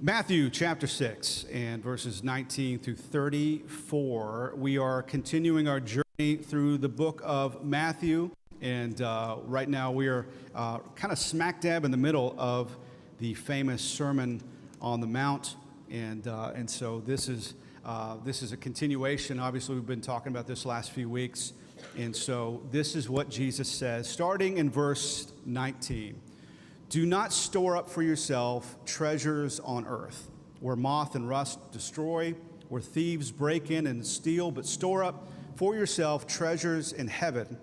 Matthew chapter 6 and verses 19 through 34. We are continuing our journey through the book of Matthew, and right now we are kind of smack dab in the middle of the famous Sermon on the Mount, and so this is a continuation. Obviously, we've been talking about this last few weeks, and so this is what Jesus says, starting in verse 19. Do not store up for yourself treasures on earth, where moth and rust destroy, where thieves break in and steal, but store up for yourself treasures in heaven,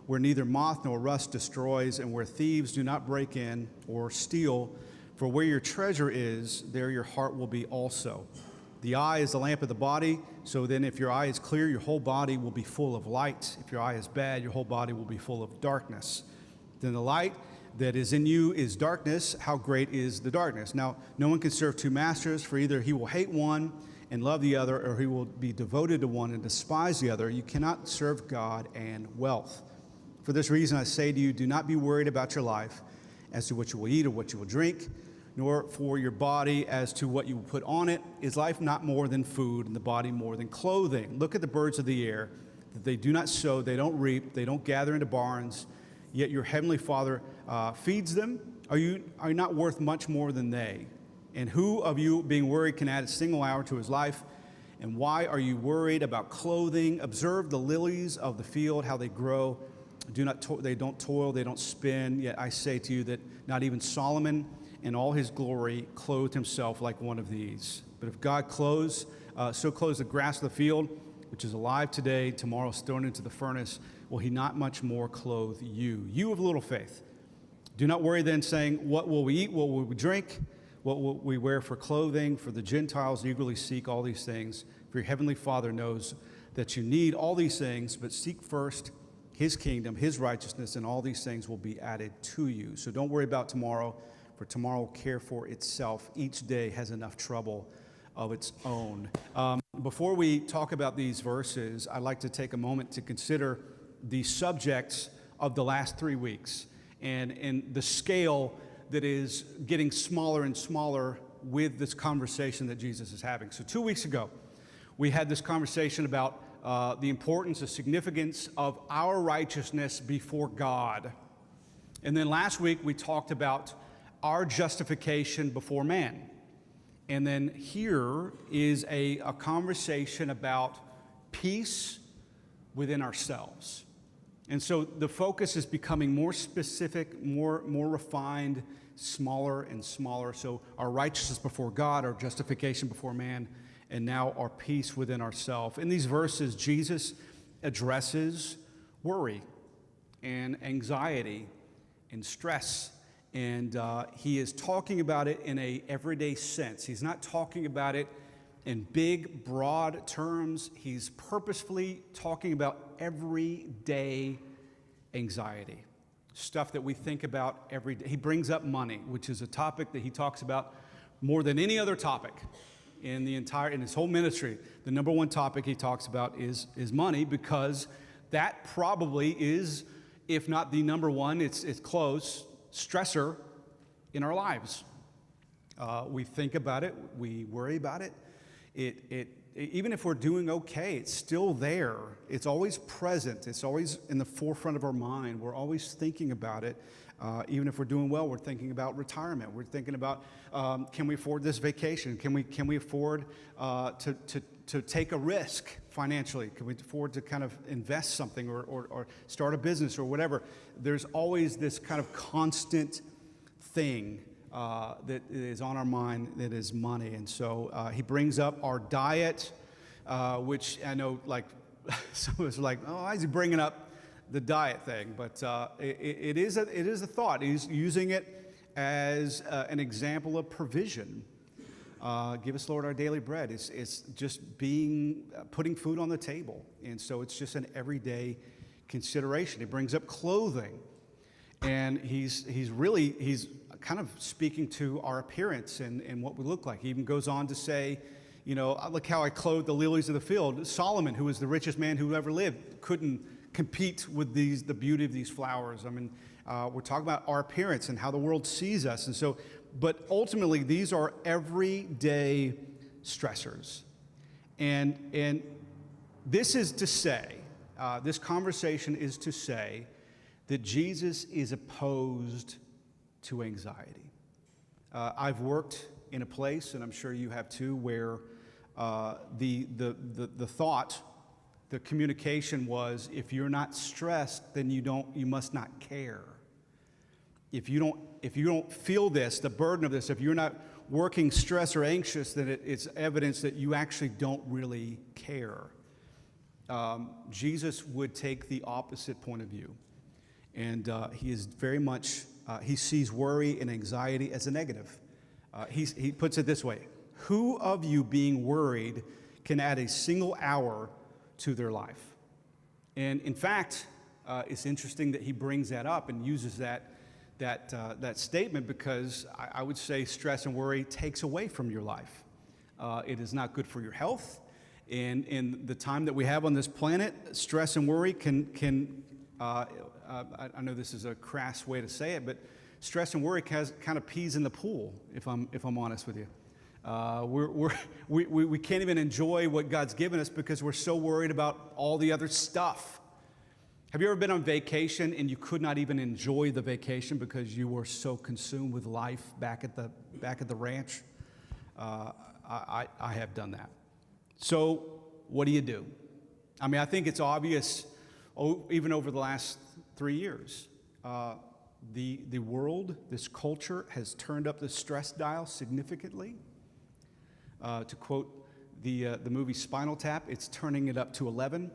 where neither moth nor rust destroys, and where thieves do not break in or steal. For where your treasure is, there your heart will be also. The eye is the lamp of the body, so then if your eye is clear, your whole body will be full of light. If your eye is bad, your whole body will be full of darkness. Then the light that is in you is darkness. How great is the darkness? Now, no one can serve two masters, for either he will hate one and love the other, or he will be devoted to one and despise the other. You cannot serve God and wealth. For this reason, I say to you, do not be worried about your life as to what you will eat or what you will drink, nor for your body as to what you will put on it. Is life not more than food, and the body more than clothing? Look at the birds of the air, that they do not sow, they don't reap, they don't gather into barns, yet your heavenly Father feeds them. Are you not worth much more than they? And who of you, being worried, can add a single hour to his life? And why are you worried about clothing? Observe the lilies of the field, how they grow. They don't toil, they don't spin. Yet I say to you that not even Solomon in all his glory clothed himself like one of these. But if God so clothes the grass of the field, which is alive today, tomorrow is thrown into the furnace, will he not much more clothe you? You of little faith. Do not worry then, saying, what will we eat? What will we drink? What will we wear for clothing? For the Gentiles eagerly seek all these things. For your heavenly Father knows that you need all these things, but seek first his kingdom, his righteousness, and all these things will be added to you. So don't worry about tomorrow, for tomorrow will care for itself. Each day has enough trouble of its own. Before we talk about these verses, I'd like to take a moment to consider the subjects of the last 3 weeks and the scale that is getting smaller and smaller with this conversation that Jesus is having. So 2 weeks ago, we had this conversation about the importance, the significance of our righteousness before God. And then last week, we talked about our justification before man. And then here is a conversation about peace within ourselves. And so the focus is becoming more specific, more refined, smaller and smaller. So our righteousness before God, our justification before man, and now our peace within ourselves. In these verses, Jesus addresses worry and anxiety and stress. And he is talking about it in a everyday sense. He's not talking about it in big, broad terms. He's purposefully talking about everyday anxiety, stuff that we think about every day. He brings up money, which is a topic that he talks about more than any other topic in his whole ministry. The number one topic he talks about is money, because that probably is, if not the number one, it's close, stressor in our lives. We think about it, we worry about it. Even if we're doing okay, it's still there. It's always present. It's always in the forefront of our mind. We're always thinking about it. Even if we're doing well, we're thinking about retirement. We're thinking about, can we afford this vacation? Can we afford to take a risk financially? Can we afford to kind of invest something or start a business or whatever? There's always this kind of constant thing that is on our mind, that is money. And so he brings up our diet, which I know, like, some of us are like, oh, why is he bringing up the diet thing? But it is a thought. He's using it as an example of provision. Give us, Lord, our daily bread. It's just putting food on the table. And so it's just an everyday consideration. He brings up clothing. And he's kind of speaking to our appearance and what we look like. He even goes on to say, look how I clothe the lilies of the field. Solomon, who was the richest man who ever lived, couldn't compete with the beauty of these flowers. I mean, we're talking about our appearance and how the world sees us. And so but ultimately these are everyday stressors. And this is to say, this conversation is to say that Jesus is opposed to anxiety. I've worked in a place, and I'm sure you have too, where the thought, the communication was, if you're not stressed, then you must not care. If you don't feel this, the burden of this, if you're not working stress or anxious, then it's evidence that you actually don't really care. Jesus would take the opposite point of view. And he is very much, he sees worry and anxiety as a negative. He puts it this way: who of you being worried can add a single hour to their life? And in fact, it's interesting that he brings that up and uses that statement, because I would say stress and worry takes away from your life. It is not good for your health. And in the time that we have on this planet, stress and worry can I know this is a crass way to say it, but stress and worry kind of peas in the pool, if I'm honest with you. We can't even enjoy what God's given us because we're so worried about all the other stuff. Have you ever been on vacation and you could not even enjoy the vacation because you were so consumed with life back at the ranch? I have done that. So what do you do? I mean, I think it's obvious, even over the last 3 years. The world, this culture, has turned up the stress dial significantly. To quote the movie Spinal Tap, it's turning it up to 11.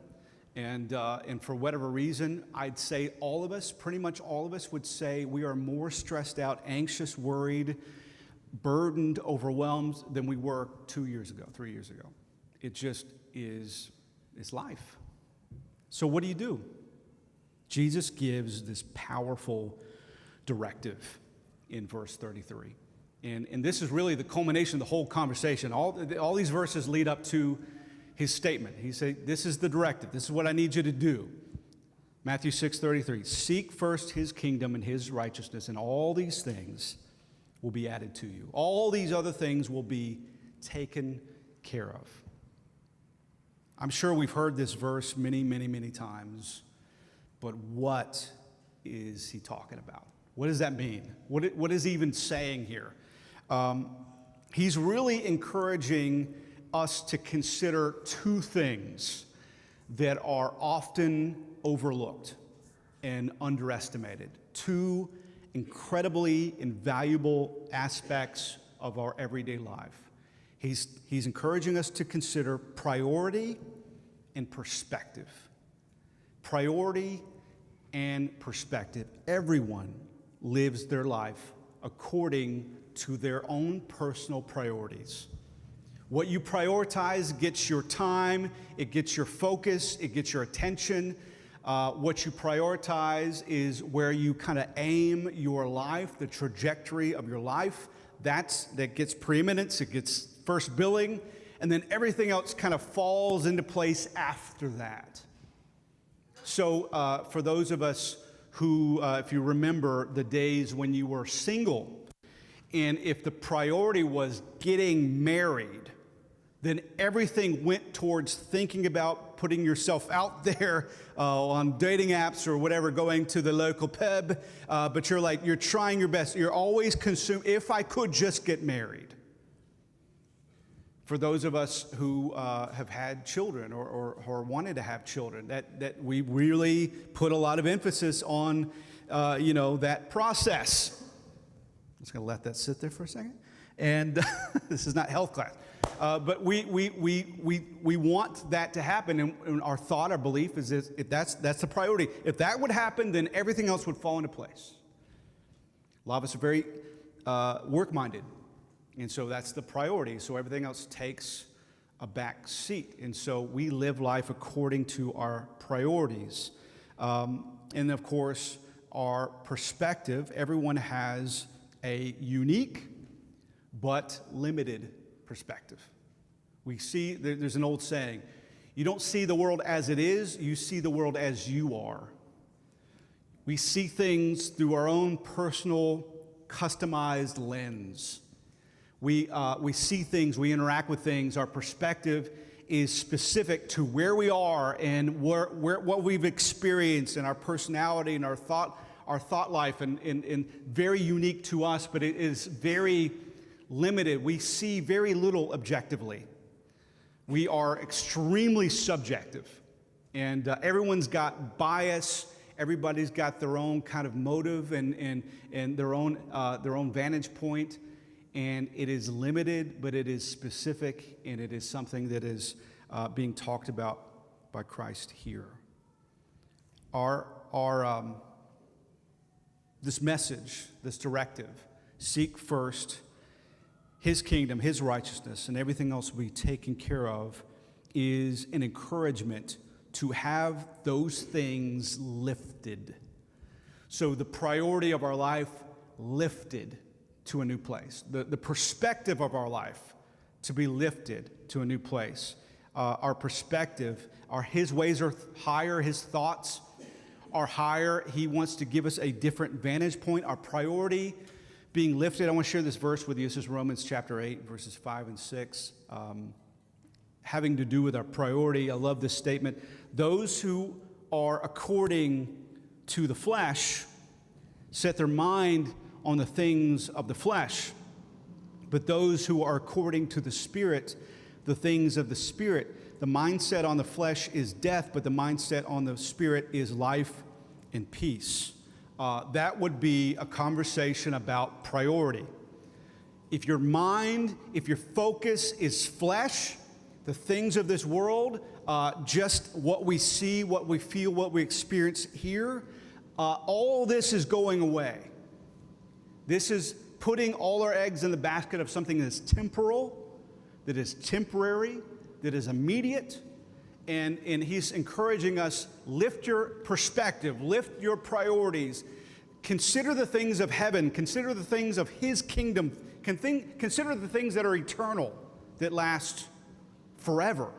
And for whatever reason, I'd say all of us, pretty much all of us, would say we are more stressed out, anxious, worried, burdened, overwhelmed than we were 2 years ago, 3 years ago. It just is life. So what do? Jesus gives this powerful directive in verse 33. And this is really the culmination of the whole conversation. All these verses lead up to his statement. He said, this is the directive. This is what I need you to do. Matthew 6:33, seek first his kingdom and his righteousness, and all these things will be added to you. All these other things will be taken care of. I'm sure we've heard this verse many, many, many times, but what is he talking about? What does that mean? What is he even saying here? He's really encouraging us to consider two things that are often overlooked and underestimated. Two incredibly invaluable aspects of our everyday life. He's encouraging us to consider priority and perspective. Priority and perspective. Everyone lives their life according to their own personal priorities. What you prioritize gets your time, it gets your focus, it gets your attention. What you prioritize is where you kind of aim your life, the trajectory of your life. That gets preeminence, it gets first billing, and then everything else kind of falls into place after that. So for those of us who, if you remember the days when you were single, and if the priority was getting married, then everything went towards thinking about putting yourself out there on dating apps or whatever, going to the local pub, but you're trying your best. You're always consumed, if I could just get married. For those of us who have had children or wanted to have children, that we really put a lot of emphasis on, that process. I'm just going to let that sit there for a second. And this is not health class. But we want that to happen, and our thought, our belief is if that's the priority. If that would happen, then everything else would fall into place. A lot of us are very work-minded, and so that's the priority. So everything else takes a back seat, and so we live life according to our priorities. And of course, our perspective. Everyone has a unique but limited perspective. We see, there's an old saying, you don't see the world as it is, you see the world as you are. We see things through our own personal customized lens. We see things, we interact with things, our perspective is specific to where we are and what we've experienced and our personality and our thought life and very unique to us, but it is very limited. We see very little objectively. We are extremely subjective, and everyone's got bias. Everybody's got their own kind of motive and their own vantage point, and it is limited, but it is specific, and it is something that is being talked about by Christ here. This message, this directive, seek first His kingdom, His righteousness, and everything else will be taken care of, is an encouragement to have those things lifted. So the priority of our life lifted to a new place. The perspective of our life to be lifted to a new place. Our perspective, His ways are higher, His thoughts are higher. He wants to give us a different vantage point. Our priority being lifted. I want to share this verse with you. This is Romans chapter 8, verses 5 and 6. Having to do with our priority. I love this statement. Those who are according to the flesh set their mind on the things of the flesh, but those who are according to the Spirit, the things of the Spirit. The mindset on the flesh is death, but the mindset on the Spirit is life and peace. That would be a conversation about priority. If your mind, if your focus is flesh, the things of this world, just what we see, what we feel, what we experience here, all this is going away. This is putting all our eggs in the basket of something that is temporal, that is temporary, that is immediate. And He's encouraging us, lift your perspective, lift your priorities, consider the things of heaven, consider the things of His kingdom, consider the things that are eternal, that last forever.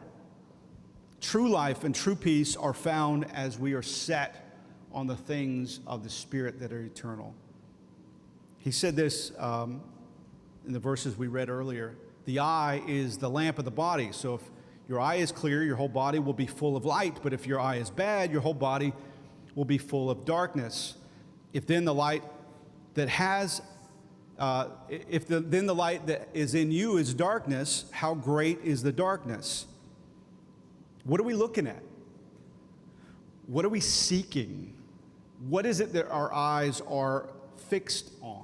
True life and true peace are found as we are set on the things of the Spirit that are eternal. He said this in the verses we read earlier. The eye is the lamp of the body. So if your eye is clear, your whole body will be full of light. But if your eye is bad, your whole body will be full of darkness. If then the light that is in you is darkness, how great is the darkness? What are we looking at? What are we seeking? What is it that our eyes are fixed on?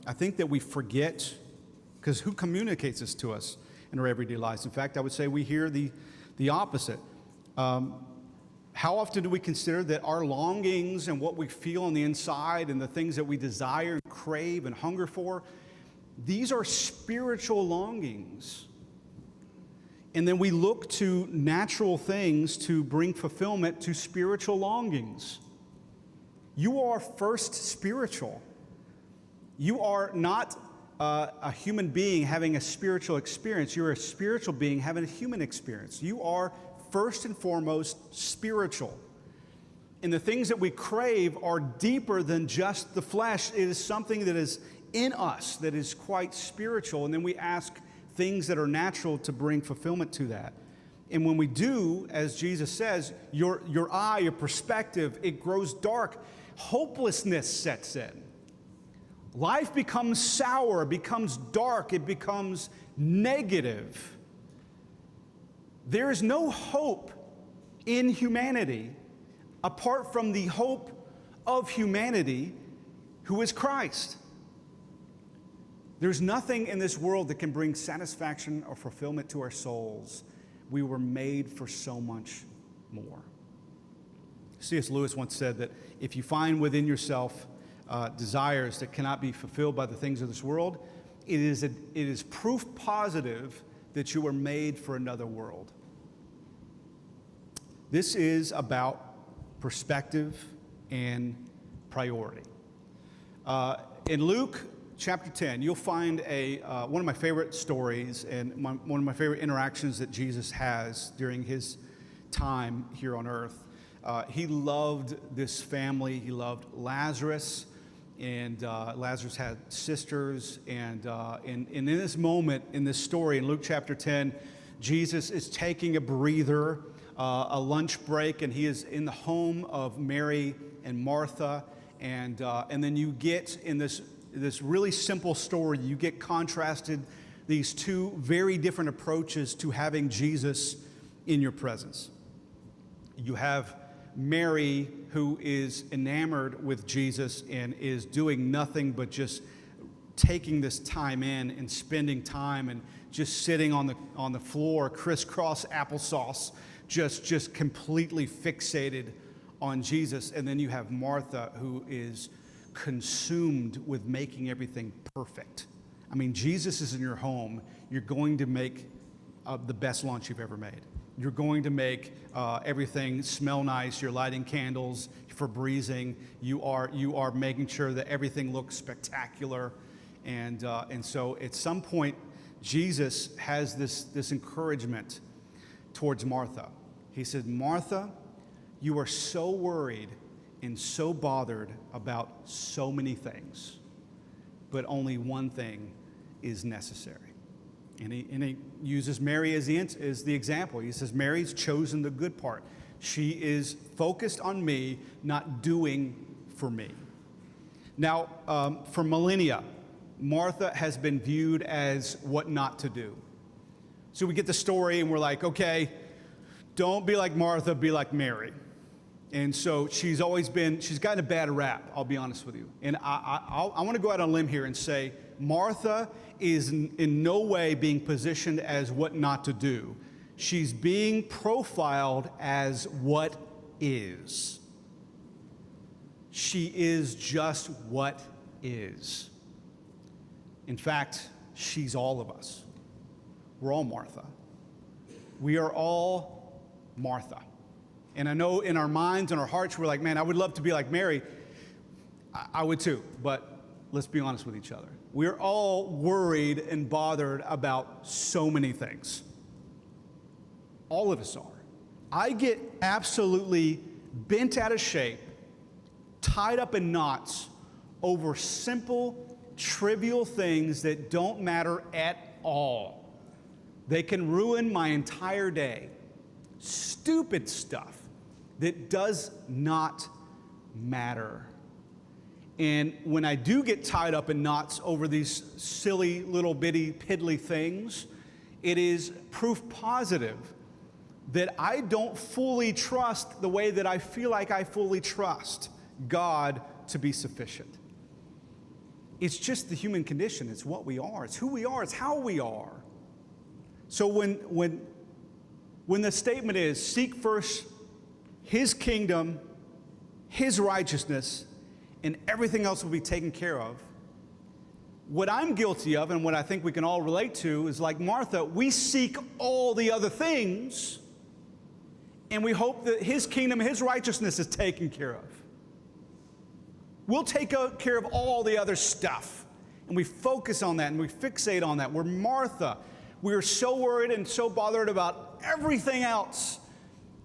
I think that we forget, because who communicates this to us in our everyday lives? In fact, I would say we hear the opposite. How often do we consider that our longings and what we feel on the inside and the things that we desire and crave and hunger for, these are spiritual longings. And then we look to natural things to bring fulfillment to spiritual longings. You are first spiritual. You are not a human being having a spiritual experience. You're a spiritual being having a human experience. You are first and foremost spiritual. And the things that we crave are deeper than just the flesh. It is something that is in us that is quite spiritual. And then we ask things that are natural to bring fulfillment to that. And when we do, as Jesus says, your eye, your perspective, it grows dark. Hopelessness sets in. Life becomes sour, becomes dark, it becomes negative. There is no hope in humanity apart from the hope of humanity, who is Christ. There's nothing in this world that can bring satisfaction or fulfillment to our souls. We were made for so much more. C.S. Lewis once said that if you find within yourself desires that cannot be fulfilled by the things of this world, it is proof positive that you were made for another world. This is about perspective and priority. In Luke chapter 10, you'll find one of my favorite stories and one of my favorite interactions that Jesus has during his time here on earth. He loved this family. He loved Lazarus. and Lazarus had sisters, and in this moment, in this story, in Luke chapter 10, Jesus is taking a breather, a lunch break, and he is in the home of Mary and Martha, and then you get in this really simple story, you get contrasted these two very different approaches to having Jesus in your presence. You have Mary, who is enamored with Jesus and is doing nothing but just taking this time in and spending time and just sitting on the floor, crisscross applesauce, just completely fixated on Jesus. And then you have Martha, who is consumed with making everything perfect. I mean, Jesus is in your home. You're going to make the best lunch you've ever made. You're going to make everything smell nice. You're lighting candles for breezing. You are making sure that everything looks spectacular. And so at some point, Jesus has this encouragement towards Martha. He said, Martha, you are so worried and so bothered about so many things, but only one thing is necessary. And he uses Mary as the example. He says, Mary's chosen the good part. She is focused on me, not doing for me. Now, for millennia, Martha has been viewed as what not to do. So we get the story and we're like, okay, don't be like Martha, be like Mary. And so she's gotten a bad rap, I'll be honest with you. And I want to go out on a limb here and say, Martha is in no way being positioned as what not to do. She's being profiled as what is. She is just what is. In fact, she's all of us. We're all Martha. We are all Martha. And I know in our minds and our hearts, we're like, man, I would love to be like Mary. I would too, but let's be honest with each other. We're all worried and bothered about so many things. All of us are. I get absolutely bent out of shape, tied up in knots over simple, trivial things that don't matter at all. They can ruin my entire day. Stupid stuff that does not matter. And when I do get tied up in knots over these silly little bitty piddly things, it is proof positive that I don't fully trust the way that I feel like I fully trust God to be sufficient. It's just the human condition. It's what we are. It's who we are. It's how we are. So when the statement is, seek first His kingdom, His righteousness, and everything else will be taken care of, what I'm guilty of, and what I think we can all relate to, is like Martha, we seek all the other things, and we hope that His kingdom, His righteousness is taken care of. We'll take care of all the other stuff, and we focus on that, and we fixate on that. We're Martha. We're so worried and so bothered about everything else,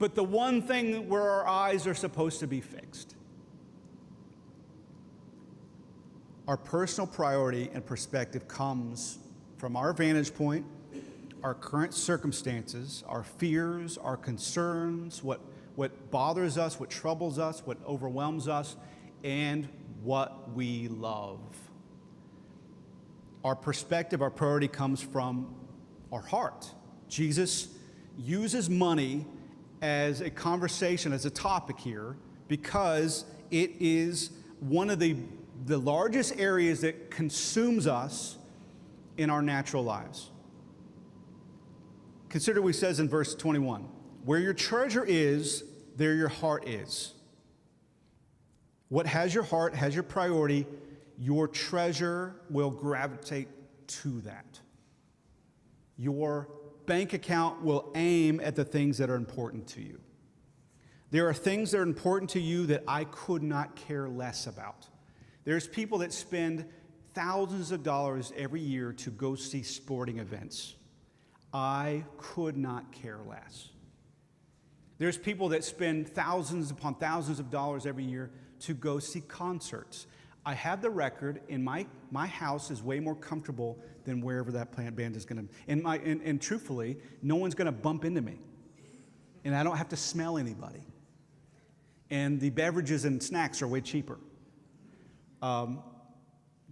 but the one thing where our eyes are supposed to be fixed. Our personal priority and perspective comes from our vantage point, our current circumstances, our fears, our concerns, what bothers us, what troubles us, what overwhelms us, and what we love. Our perspective, our priority comes from our heart. Jesus uses money as a conversation, as a topic here, because it is one of the largest areas that consumes us in our natural lives. Consider what he says in verse 21. Where your treasure is, there your heart is. What has your heart, has your priority, your treasure will gravitate to that. Your bank account will aim at the things that are important to you. There are things that are important to you that I could not care less about. There's people that spend thousands of dollars every year to go see sporting events. I could not care less. There's people that spend thousands upon thousands of dollars every year to go see concerts. I have the record, and my house is way more comfortable than wherever that band is going to. And truthfully, no one's going to bump into me, and I don't have to smell anybody. And the beverages and snacks are way cheaper.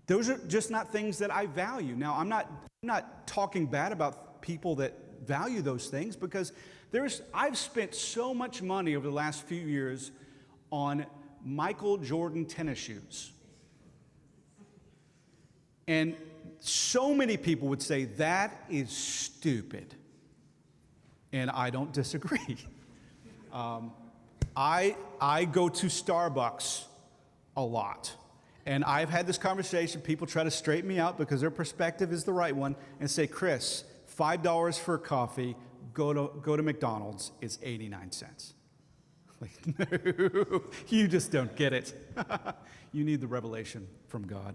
Those are just not things that I value. Now, I'm not talking bad about people that value those things, because I've spent so much money over the last few years on Michael Jordan tennis shoes. And so many people would say that is stupid. And I don't disagree. I go to Starbucks a lot. And I've had this conversation. People try to straighten me out because their perspective is the right one and say, Chris, $5 for a coffee, go to McDonald's, it's 89 cents. Like, no, you just don't get it. You need the revelation from God.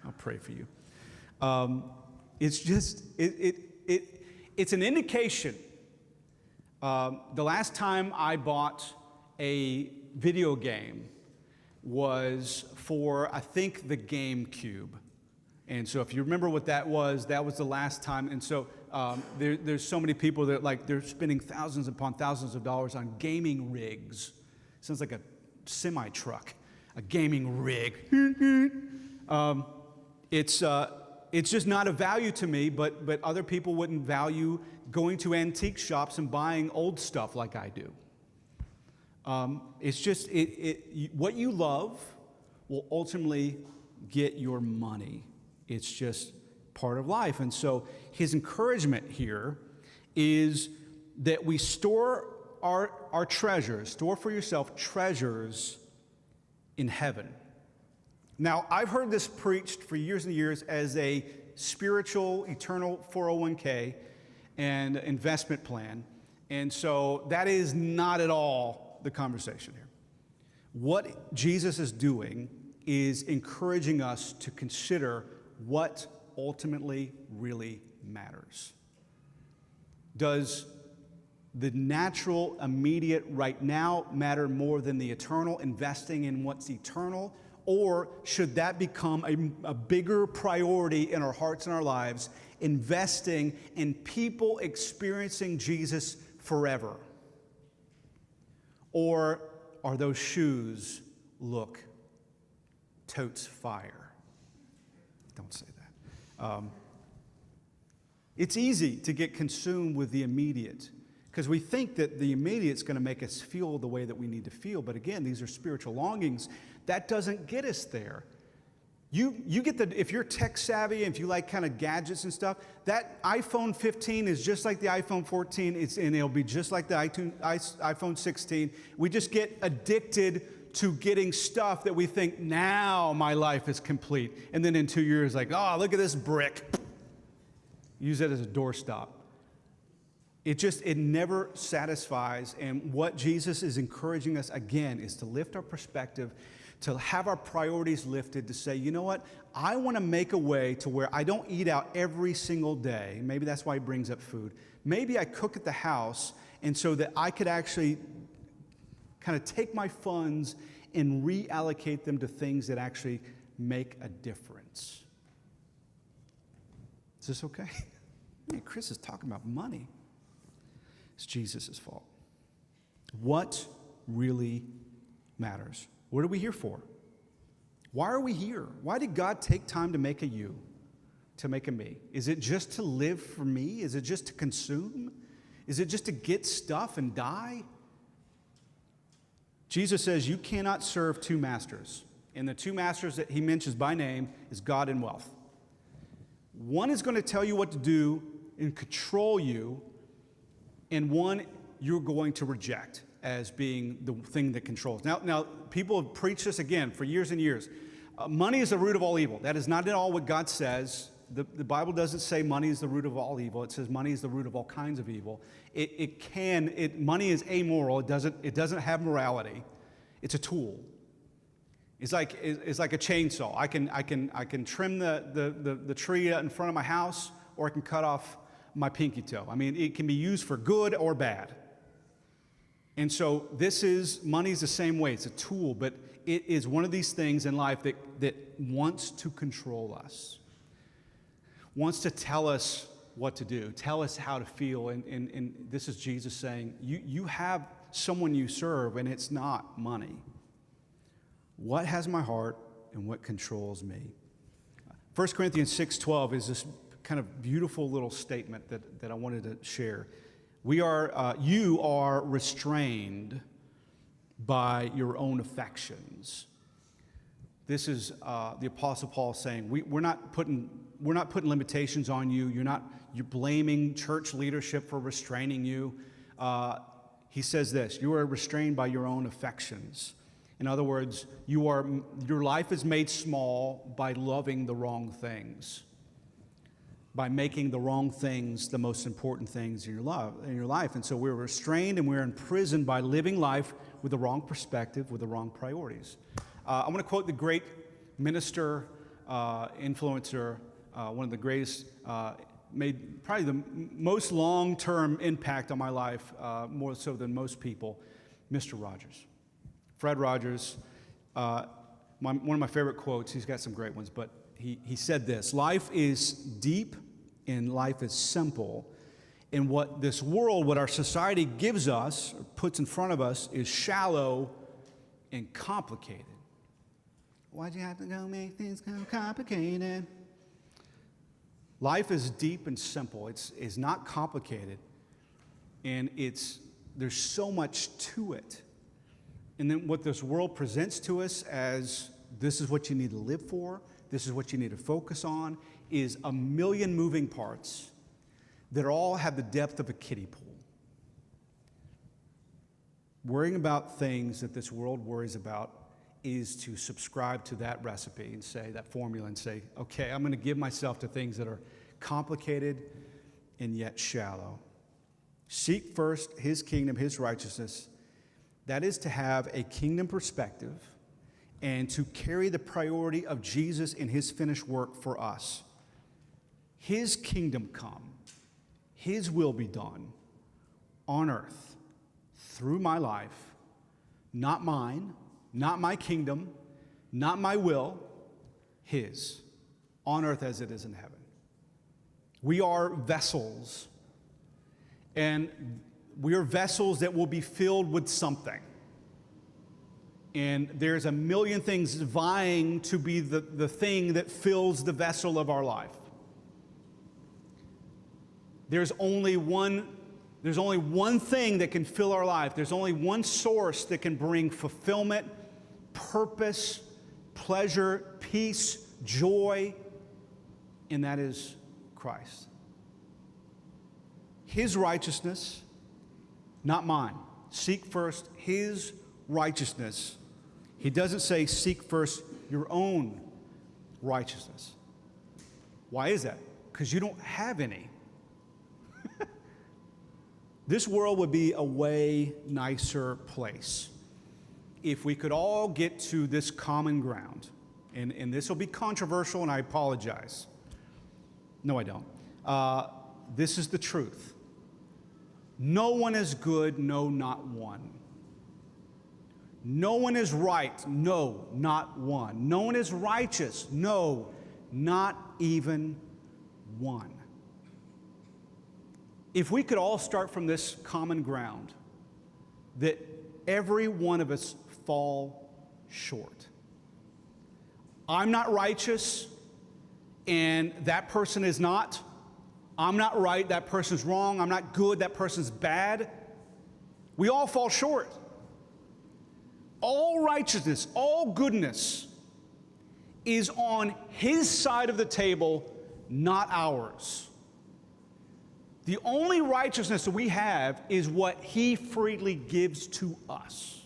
I'll pray for you. It's just, it's an indication. The last time I bought a video game was for, I think, the GameCube. And so if you remember what that was the last time. And so there's so many people that they're spending thousands upon thousands of dollars on gaming rigs. Sounds like a semi-truck, a gaming rig. It's just not a value to me, but other people wouldn't value going to antique shops and buying old stuff like I do. It's just, what you love will ultimately get your money. It's just part of life. And so his encouragement here is that we store our treasures, store for yourself treasures in heaven. Now, I've heard this preached for years and years as a spiritual, eternal 401k and investment plan. And so that is not at all the conversation here. What Jesus is doing is encouraging us to consider what ultimately really matters. Does the natural, immediate, right now matter more than the eternal, investing in what's eternal? Or should that become a bigger priority in our hearts and our lives, investing in people experiencing Jesus forever? Or are those shoes, look, totes fire? Don't say that. It's easy to get consumed with the immediate, because we think that the immediate is going to make us feel the way that we need to feel. But again, these are spiritual longings. That doesn't get us there. You get if you're tech savvy and if you like kind of gadgets and stuff, that iPhone 15 is just like the iPhone 14, and it'll be just like the iPhone 16. We just get addicted to getting stuff that we think, now my life is complete. And then in 2 years, like, oh, look at this brick. Use it as a doorstop. It never satisfies. And what Jesus is encouraging us, again, is to lift our perspective, to have our priorities lifted, to say, you know what? I want to make a way to where I don't eat out every single day. Maybe that's why he brings up food. Maybe I cook at the house, and so that I could actually kind of take my funds and reallocate them to things that actually make a difference. Is this okay? Man, Chris is talking about money. It's Jesus' fault. What really matters? What are we here for? Why are we here? Why did God take time to make a you, to make a me? Is it just to live for me? Is it just to consume? Is it just to get stuff and die? Jesus says you cannot serve two masters. And the two masters that he mentions by name is God and wealth. One is going to tell you what to do and control you, and one you're going to reject as being the thing that controls. Now, people have preached this again for years and years. Money is the root of all evil. That is not at all what God says. The Bible doesn't say money is the root of all evil. It says money is the root of all kinds of evil. Money is amoral. It doesn't have morality. It's a tool. It's like a chainsaw. I can trim the tree in front of my house, or I can cut off my pinky toe. I mean, it can be used for good or bad. And so money's the same way. It's a tool, but it is one of these things in life that wants to control us, wants to tell us what to do, tell us how to feel. And this is Jesus saying, you have someone you serve, and it's not money. What has my heart and what controls me? 1 Corinthians 6:12 is this kind of beautiful little statement that I wanted to share. You are restrained by your own affections. This is the Apostle Paul saying, we're not putting limitations on you. You're blaming church leadership for restraining you. He says this: you are restrained by your own affections. In other words, your life is made small by loving the wrong things, by making the wrong things the most important things in your life. And so we're restrained and we're imprisoned by living life with the wrong perspective, with the wrong priorities. I want to quote the great minister, influencer, one of the greatest, made probably the most long-term impact on my life, more so than most people, Mr. Rogers. Fred Rogers, one of my favorite quotes. He's got some great ones, but he said this: life is deep and life is simple. And what this world, what our society gives us, or puts in front of us, is shallow and complicated. Why'd you have to go make things complicated? Life is deep and simple. It's not complicated. And there's so much to it. And then what this world presents to us as this is what you need to live for, this is what you need to focus on, is a million moving parts that all have the depth of a kiddie pool. Worrying about things that this world worries about is to subscribe to that recipe and say, that formula, and say, okay, I'm going to give myself to things that are complicated and yet shallow. Seek first his kingdom, his righteousness. That is to have a kingdom perspective and to carry the priority of Jesus and his finished work for us. His kingdom come, his will be done on earth through my life, not mine, not my kingdom, not my will, his, on earth as it is in heaven. We are vessels, and we are vessels that will be filled with something. And there's a million things vying to be the thing that fills the vessel of our life. There's only one thing that can fill our life. There's only one source that can bring fulfillment, purpose, pleasure, peace, joy, and that is Christ. His righteousness, not mine. Seek first his righteousness. He doesn't say seek first your own righteousness. Why is that? Because you don't have any. This world would be a way nicer place if we could all get to this common ground. And this will be controversial, and I apologize. No, I don't. This is the truth. No one is good, no, not one. No one is right, no, not one. No one is righteous, no, not even one. If we could all start from this common ground, that every one of us fall short. I'm not righteous, and that person is not. I'm not right, that person's wrong. I'm not good, that person's bad. We all fall short. All righteousness, all goodness is on his side of the table, not ours. The only righteousness that we have is what he freely gives to us.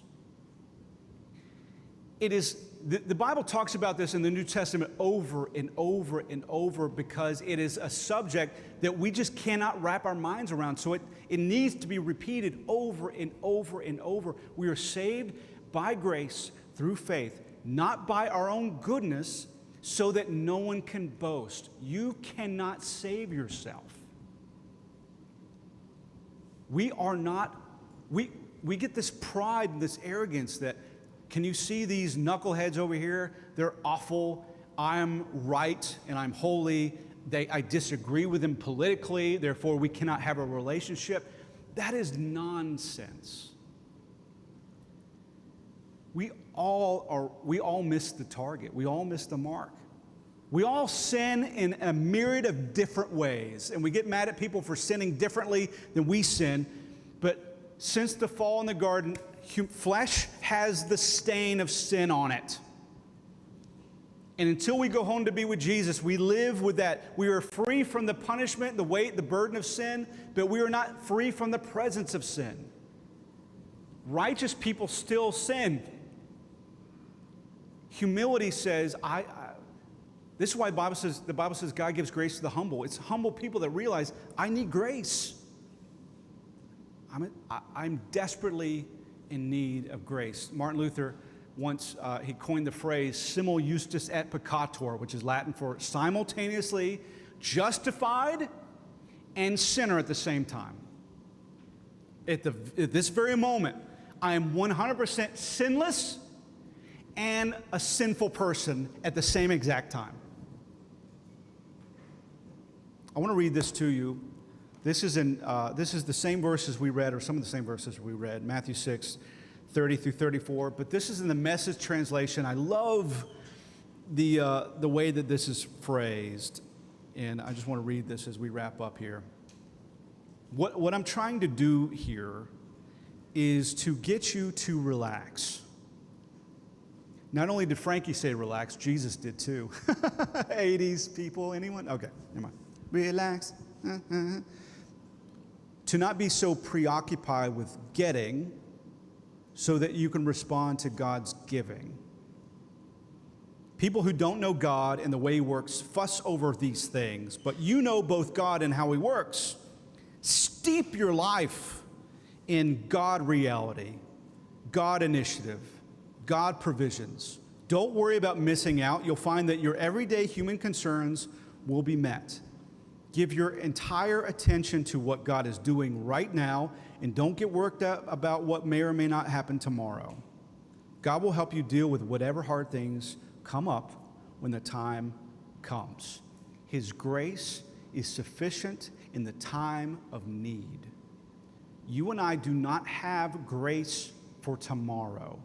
It is, the Bible talks about this in the New Testament over and over and over because it is a subject that we just cannot wrap our minds around. So it needs to be repeated over and over and over. We are saved by grace through faith, not by our own goodness, so that no one can boast. You cannot save yourself. We are not, we get this pride and this arrogance that Can you see these knuckleheads over here? They're awful. I'm right and I'm holy. I disagree with them politically, therefore we cannot have a relationship. That is nonsense. We all miss the target. We all miss the mark. We all sin in a myriad of different ways, and we get mad at people for sinning differently than we sin. But since the fall in the garden, flesh has the stain of sin on it. And until we go home to be with Jesus, we live with that. We are free from the punishment, the weight, the burden of sin, but we are not free from the presence of sin. Righteous people still sin. Humility says, this is why the Bible says God gives grace to the humble. It's humble people that realize, I need grace. I'm desperately in need of grace. Martin Luther once, he coined the phrase, simul justus et peccator, which is Latin for simultaneously justified and sinner at the same time. At this very moment, I am 100% sinless and a sinful person at the same exact time. I want to read this to you. This is the same verses we read, or some of the same verses we read, Matthew 6, 30 through 34. But this is in the Message translation. I love the way that this is phrased, and I just want to read this as we wrap up here. What I'm trying to do here is to get you to relax. Not only did Frankie say relax, Jesus did too. 80s people, anyone? Okay, never mind. Relax. To not be so preoccupied with getting so that you can respond to God's giving. People who don't know God and the way He works fuss over these things, but you know both God and how He works. Steep your life in God reality, God initiative, God provisions. Don't worry about missing out. You'll find that your everyday human concerns will be met. Give your entire attention to what God is doing right now, and don't get worked up about what may or may not happen tomorrow. God will help you deal with whatever hard things come up when the time comes. His grace is sufficient in the time of need. You and I do not have grace for tomorrow.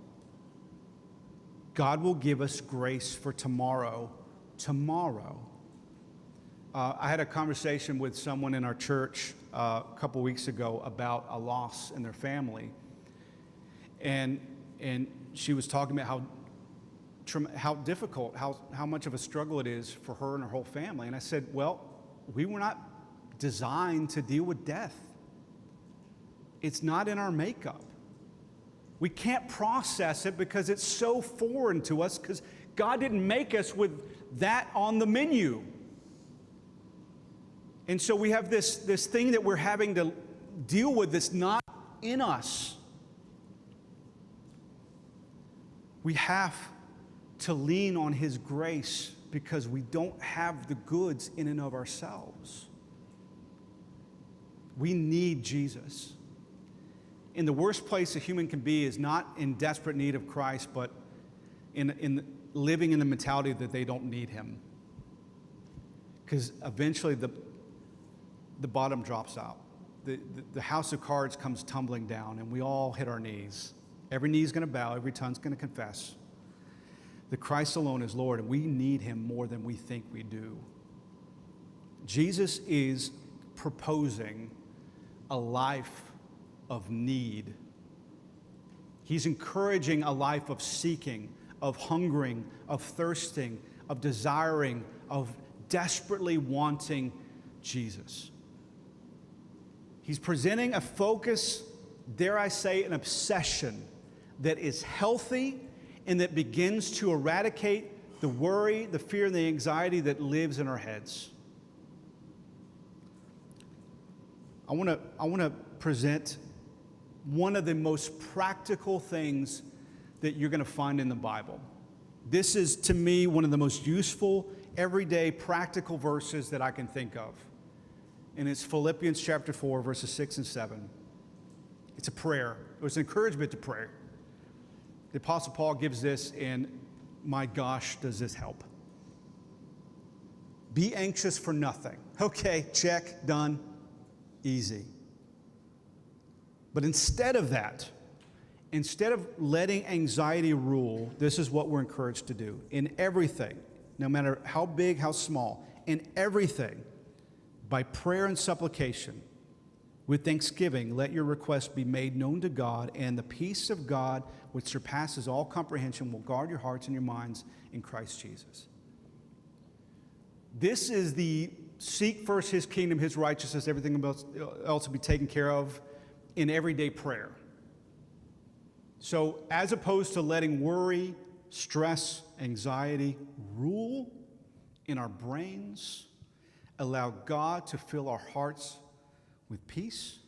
God will give us grace for tomorrow. I had a conversation with someone in our church a couple weeks ago about a loss in their family. And she was talking about how difficult, how much of a struggle it is for her and her whole family. And I said, well, we were not designed to deal with death. It's not in our makeup. We can't process it because it's so foreign to us, because God didn't make us with that on the menu. And so we have this thing that we're having to deal with that's not in us. We have to lean on His grace because we don't have the goods in and of ourselves. We need Jesus. And the worst place a human can be is not in desperate need of Christ, but in living in the mentality that they don't need Him. Because eventually the bottom drops out. The house of cards comes tumbling down, and we all hit our knees. Every knee is going to bow, every tongue's going to confess that Christ alone is Lord, and we need Him more than we think we do. Jesus is proposing a life of need. He's encouraging a life of seeking, of hungering, of thirsting, of desiring, of desperately wanting Jesus. He's presenting a focus, dare I say, an obsession that is healthy and that begins to eradicate the worry, the fear, and the anxiety that lives in our heads. I want to present one of the most practical things that you're going to find in the Bible. This is, to me, one of the most useful, everyday, practical verses that I can think of. And it's Philippians chapter 4, verses 6 and 7. It's a prayer. It's an encouragement to prayer. The Apostle Paul gives this, and my gosh, does this help. Be anxious for nothing. Okay, check, done, easy. But instead of that, instead of letting anxiety rule, this is what we're encouraged to do. In everything, no matter how big, how small, in everything, by prayer and supplication, with thanksgiving, let your requests be made known to God, and the peace of God, which surpasses all comprehension, will guard your hearts and your minds in Christ Jesus. This is the seek first his kingdom, his righteousness, everything else will be taken care of in everyday prayer. So as opposed to letting worry, stress, anxiety rule in our brains, allow God to fill our hearts with peace.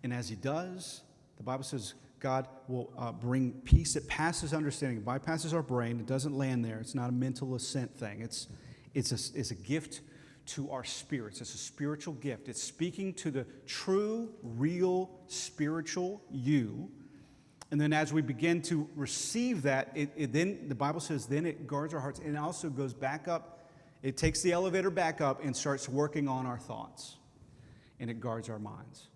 And as he does, the Bible says God will bring peace that passes understanding. It bypasses our brain. It doesn't land there. It's not a mental assent thing. It's a gift to our spirits. It's a spiritual gift. It's speaking to the true, real, spiritual you. And then as we begin to receive that, then the Bible says, then it guards our hearts. And it also goes back up. It takes the elevator back up and starts working on our thoughts. And it guards our minds.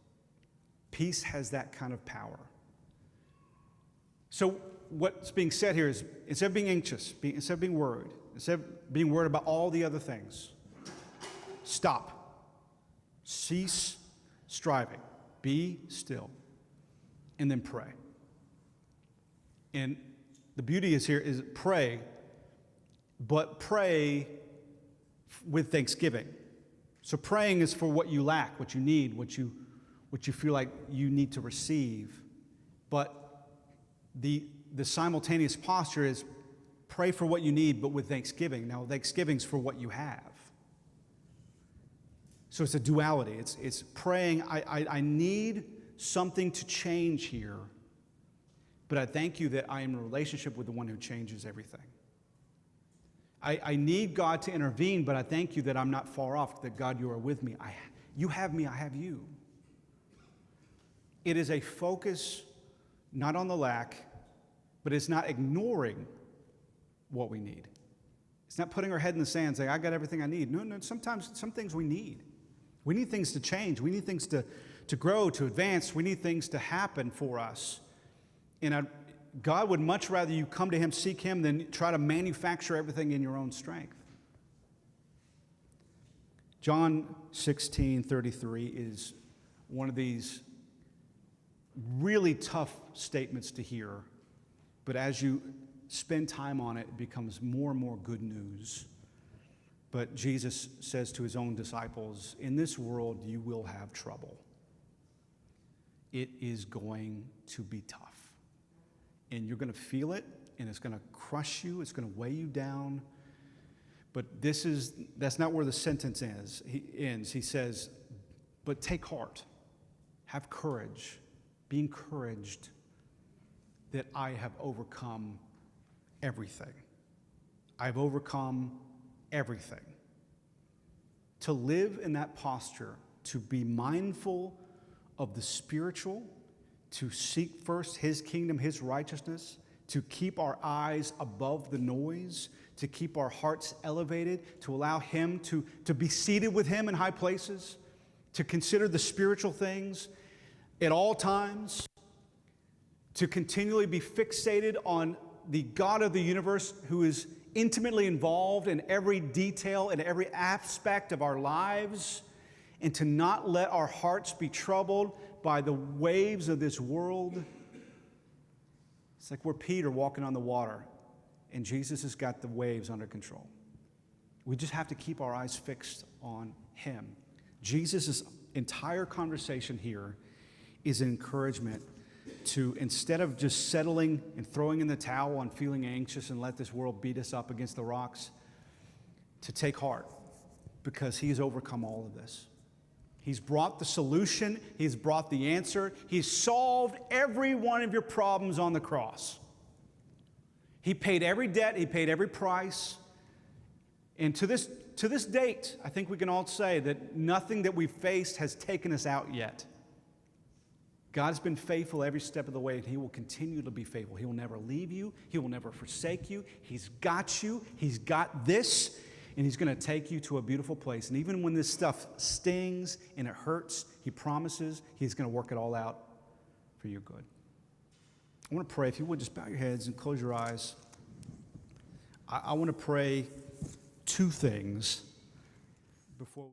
Peace has that kind of power. So what's being said here is, instead of being anxious, instead of being worried, instead of being worried about all the other things, stop. Cease striving. Be still. And then pray. And the beauty is here is pray, but pray with thanksgiving. So praying is for what you lack, what you need, what you feel like you need to receive. But the simultaneous posture is pray for what you need, but with thanksgiving. Now, thanksgiving's for what you have. So it's a duality. It's praying, I need something to change here, but I thank you that I am in a relationship with the one who changes everything. I need God to intervene, but I thank you that I'm not far off, that God, you are with me. You have me, I have you. It is a focus not on the lack, but it's not ignoring what we need. It's not putting our head in the sand and saying, I got everything I need. No, sometimes some things we need. We need things to change. We need things to grow, to advance. We need things to happen for us. And God would much rather you come to him, seek him, than try to manufacture everything in your own strength. John 16:33 is one of these really tough statements to hear, but as you spend time on it, it becomes more and more good news. But Jesus says to his own disciples, in this world you will have trouble. It is going to be tough. And you're going to feel it, and it's going to crush you, it's going to weigh you down. But that's not where the sentence ends. He says, but take heart, have courage, be encouraged that I have overcome everything. I've overcome everything. To live in that posture, to be mindful of the spiritual, to seek first his kingdom, his righteousness, to keep our eyes above the noise, to keep our hearts elevated, to allow him to be seated with him in high places, to consider the spiritual things at all times, to continually be fixated on the God of the universe who is intimately involved in every detail and every aspect of our lives, and to not let our hearts be troubled by the waves of this world. It's like we're Peter walking on the water, and Jesus has got the waves under control. We just have to keep our eyes fixed on him. Jesus' entire conversation here is an encouragement to, instead of just settling and throwing in the towel on feeling anxious and let this world beat us up against the rocks, to take heart, because he has overcome all of this. He's brought the solution. He's brought the answer. He's solved every one of your problems on the cross. He paid every debt. He paid every price. And to this date, I think we can all say that nothing that we've faced has taken us out yet. God has been faithful every step of the way, and he will continue to be faithful. He will never leave you. He will never forsake you. He's got you. He's got this, and he's going to take you to a beautiful place. And even when this stuff stings and it hurts, he promises he's going to work it all out for your good. I want to pray. If you would, just bow your heads and close your eyes. I want to pray two things before